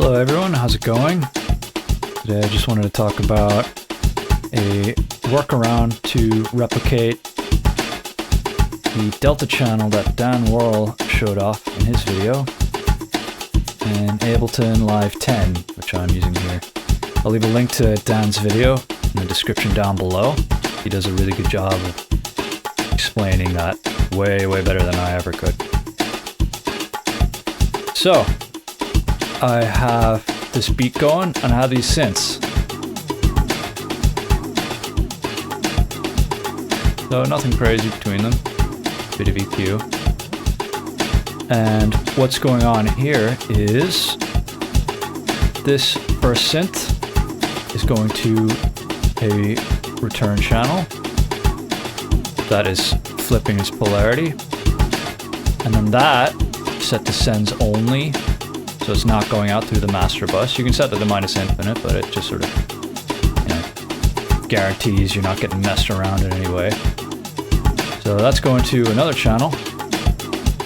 Hello everyone, how's it going? Today I just wanted to talk about a workaround to replicate the delta channel that Dan Worrell showed off in his video in Ableton Live 10, which I'm using here. I'll leave a link to Dan's video in the description down below. He does a really good job of explaining that way better than I ever could. So, I have this beat going and I have these synths. So nothing crazy between them. Bit of EQ. And what's going on here is this first synth is going to a return channel that is flipping its polarity. And then that set to sends only. So it's not going out through the master bus. You can set that to minus infinite, but it just sort of, guarantees you're not getting messed around in any way. So that's going to another channel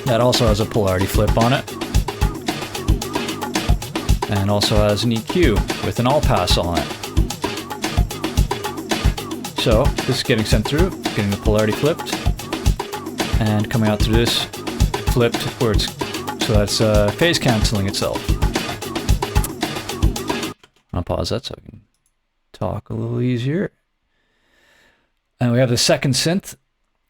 that also has a polarity flip on it. And also has an EQ with an all pass on it. So this is getting sent through, getting the polarity flipped, and coming out through this flipped where it's so that's phase canceling itself. I'll pause that so I can talk a little easier. And we have the second synth,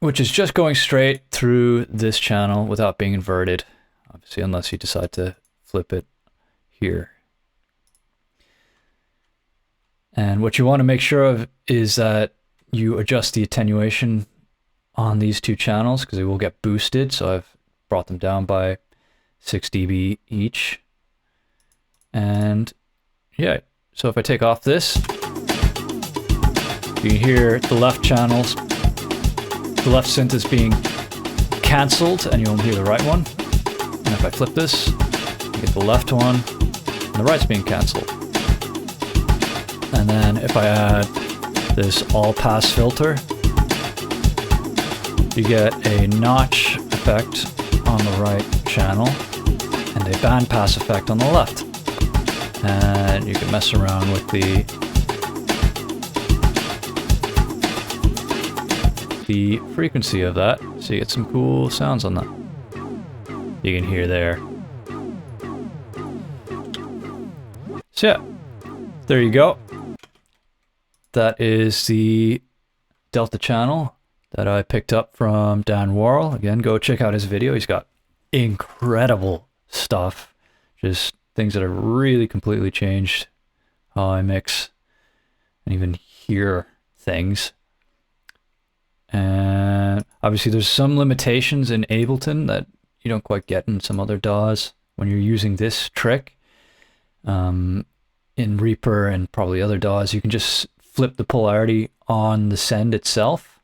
which is just going straight through this channel without being inverted, obviously, unless you decide to flip it here. And what you want to make sure of is that you adjust the attenuation on these two channels because they will get boosted. So I've brought them down by 6 dB each. And yeah, so if I take off this, you can hear the left channels, the left synth is being cancelled and you only hear the right one. And if I flip this, you get the left one and the right's being cancelled. And then if I add this all pass filter, you get a notch effect on the right channel and a band pass effect on the left. And you can mess around with the frequency of that, so you get some cool sounds on that. You can hear there. So yeah, there you go. That is the delta channel that I picked up from Dan Worrell. Again, go check out his video. He's got incredible stuff. Just things that have really completely changed how I mix and even hear things. And obviously there's some limitations in Ableton that you don't quite get in some other DAWs when you're using this trick. In Reaper and probably other DAWs, you can just flip the polarity on the send itself.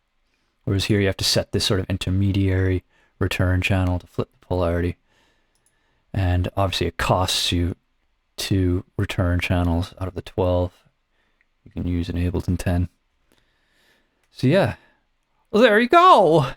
Whereas here you have to set this sort of intermediary return channel to flip the polarity. And obviously it costs you 2 return channels out of the 12 you can use in Ableton 10. So yeah, well, there you go.